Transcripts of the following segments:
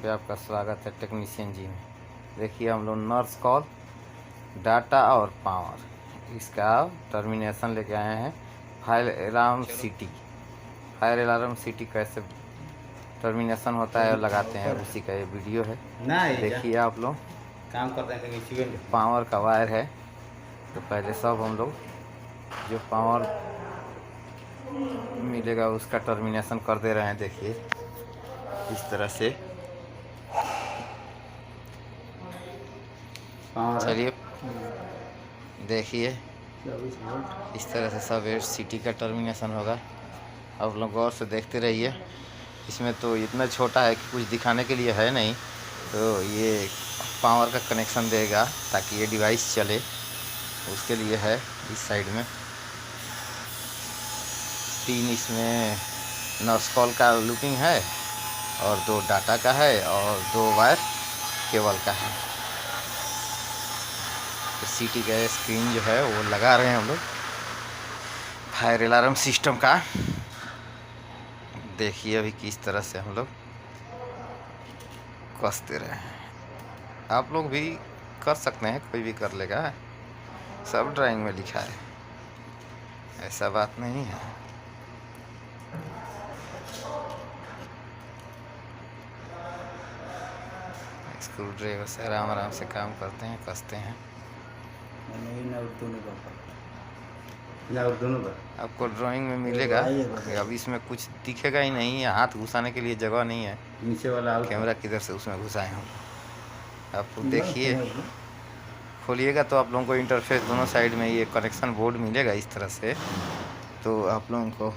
पे आपका स्वागत है टेक्नीशियन जी में। देखिए हम लोग नर्स कॉल डाटा और पावर इसका टर्मिनेशन लेके आए हैं। फायर अलार्म सिटी कैसे टर्मिनेशन होता है और लगाते हैं उसी का ये वीडियो है। देखिए आप लोग काम करते हैं पावर का वायर है। तो पहले सब हम लोग जो पावर मिलेगा उसका टर्मिनेशन कर दे रहे हैं। देखिए इस तरह से चलिए देखिए इस तरह से सब सिटी का टर्मिनेशन होगा। आप लोग गौर से देखते रहिए। इसमें तो इतना छोटा है कि कुछ दिखाने के लिए है नहीं। तो ये पावर का कनेक्शन देगा ताकि ये डिवाइस चले, उसके लिए है। इस साइड में 3 इसमें नर्स कॉल का लूपिंग है और 2 डाटा का है और 2 वायर केबल का है। तो सिटी का स्क्रीन जो है वो लगा रहे हैं हम लोग फायर अलार्म सिस्टम का। देखिए अभी किस तरह से हम लोग कसते रहे हैं। आप लोग भी कर सकते हैं, कोई भी कर लेगा। सब ड्राइंग में लिखा है, ऐसा बात नहीं है। स्क्रू ड्राइवर से आराम आराम से काम करते हैं, कसते हैं। आपको ड्राइंग में मिलेगा। अब इसमें कुछ दिखेगा ही नहीं है, हाथ घुसाने के लिए जगह नहीं है। नीचे वाला कैमरा किधर से उसमें घुसाए हम। आप देखिए खोलिएगा तो आप लोगों को इंटरफेस दोनों साइड में ये कनेक्शन बोर्ड मिलेगा इस तरह से। तो आप लोगों को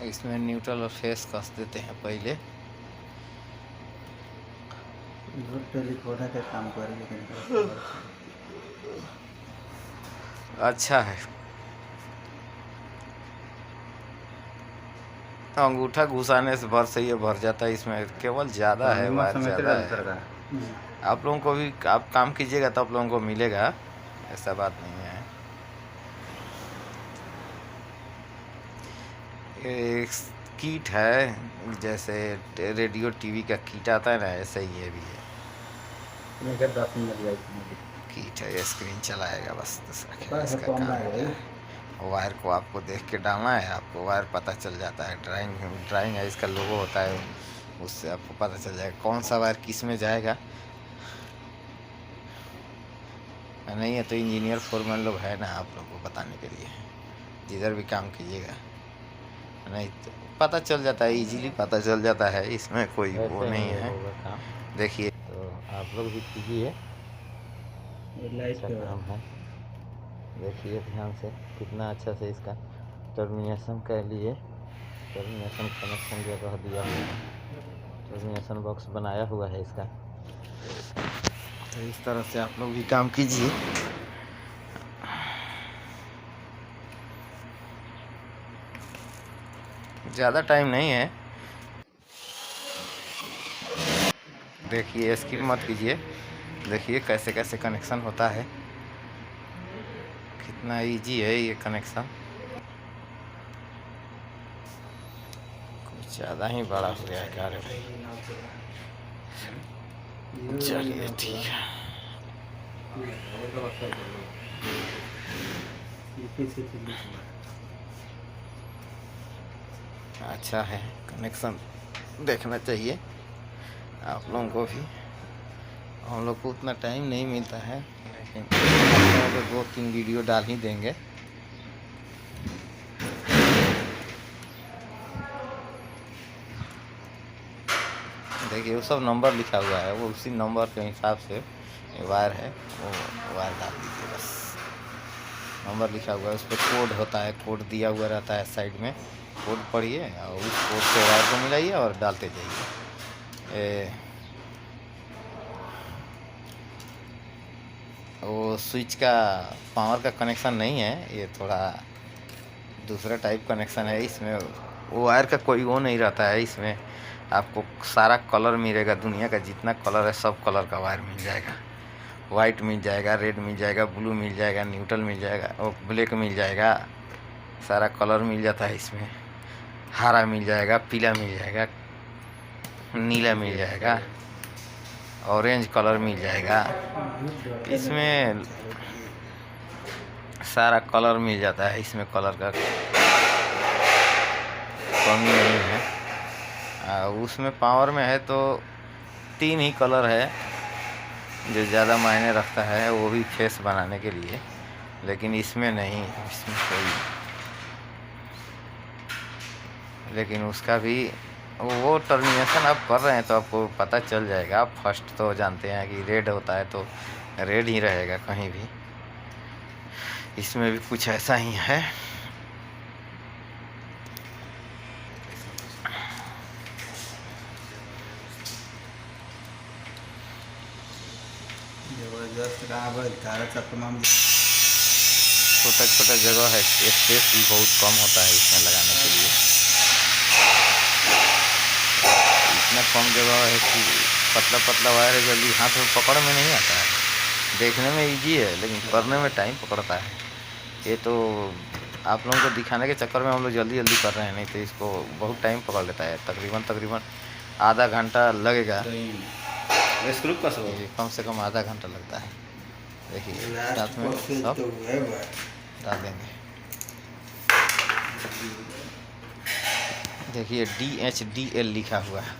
इसमें न्यूट्रल और फेस कस देते हैं पहले। का काम कर अच्छा है। अंगूठा घुसाने से भर सही है, भर जाता है। इसमें केवल ज़्यादा है, वायर ज़्यादा है। आप लोगों को भी आप काम कीजिएगा तो आप लोगों को मिलेगा, ऐसा बात नहीं है। एक किट है, जैसे रेडियो टीवी का किट आता है ना, ऐसा ही ये भी है। 10 मिनट किट है, स्क्रीन चलाएगा बस, दूसरा क्या इसका काम है। वायर को आपको देख के डालना है, आपको वायर पता चल जाता है। ड्राइंग है, इसका लोगो होता है, उससे आपको पता चल जाएगा कौन सा वायर किस में जाएगा। नहीं है तो इंजीनियर फोरमैन लोग है ना आप लोग को बताने के लिए, जिधर भी काम कीजिएगा। नहीं तो पता चल जाता है, इजीली पता चल जाता है, इसमें कोई वो नहीं है। देखिए तो आप लोग भी कीजिए, काम है। देखिए ध्यान से कितना अच्छा से इसका टर्मिनेशन के लिए टर्मिनेशन कनेक्शन जगह दिया हुआ है। टर्मिनेशन बॉक्स बनाया हुआ है इसका। तो इस तरह से आप लोग भी काम कीजिए। ज़्यादा टाइम नहीं है। देखिए स्किप मत कीजिए। देखिए कैसे कैसे कनेक्शन होता है, कितना इजी है ये कनेक्शन। कुछ ज़्यादा ही बड़ा हो गया क्या रे भाई। चलिए ठीक है। अच्छा है, कनेक्शन देखना चाहिए आप लोगों को भी। हम लोग को उतना टाइम नहीं मिलता है, लेकिन 2-3 वीडियो डाल ही देंगे। देखिए वो सब नंबर लिखा हुआ है, वो उसी नंबर के हिसाब से वायर है, वो वायर डाल दीजिए बस। नंबर लिखा हुआ है, उस पर कोड होता है, कोड दिया हुआ रहता है साइड में। कोड पढ़िए और उस कोड से वायर को मिलाइए और डालते जाइए। वो स्विच का पावर का कनेक्शन नहीं है, ये थोड़ा दूसरा टाइप कनेक्शन है। इसमें वो वायर का कोई वो नहीं रहता है। इसमें आपको सारा कलर मिलेगा, दुनिया का जितना कलर है सब कलर का वायर मिल जाएगा। वाइट मिल जाएगा, रेड मिल जाएगा, ब्लू मिल जाएगा, न्यूट्रल मिल जाएगा और ब्लैक मिल जाएगा। सारा कलर मिल जाता है इसमें। हरा मिल जाएगा, पीला मिल जाएगा, नीला मिल जाएगा, ऑरेंज कलर मिल जाएगा। इसमें सारा कलर मिल जाता है। इसमें कलर का कमी नहीं है। उसमें पावर में है तो 3 ही कलर है जो ज़्यादा मायने रखता है, वो भी फेस बनाने के लिए। लेकिन इसमें नहीं, इसमें कोई, लेकिन उसका भी वो टर्मिनेशन आप कर रहे हैं तो आपको पता चल जाएगा। आप फर्स्ट तो जानते हैं कि रेड होता है तो रेड ही रहेगा कहीं भी। इसमें भी कुछ ऐसा ही है। जबरदस्त रहा तारा तमाम छोटा छोटा जगह है, स्पेस भी बहुत कम होता है इसमें लगाने के लिए। इतना कम जगह है कि पतला पतला वायर है, जल्दी हाथ में पकड़ में नहीं आता है। देखने में इजी है लेकिन करने में टाइम पकड़ता है। ये तो आप लोगों को दिखाने के चक्कर में हम लोग जल्दी जल्दी कर रहे हैं, नहीं तो इसको बहुत टाइम पकड़ लेता है। तकरीबन आधा घंटा लगेगा। स्क्रू का सब ये कम से कम आधा घंटा लगता है। देखिए साथ में सब डाल देंगे। देखिए DHDL लिखा हुआ है।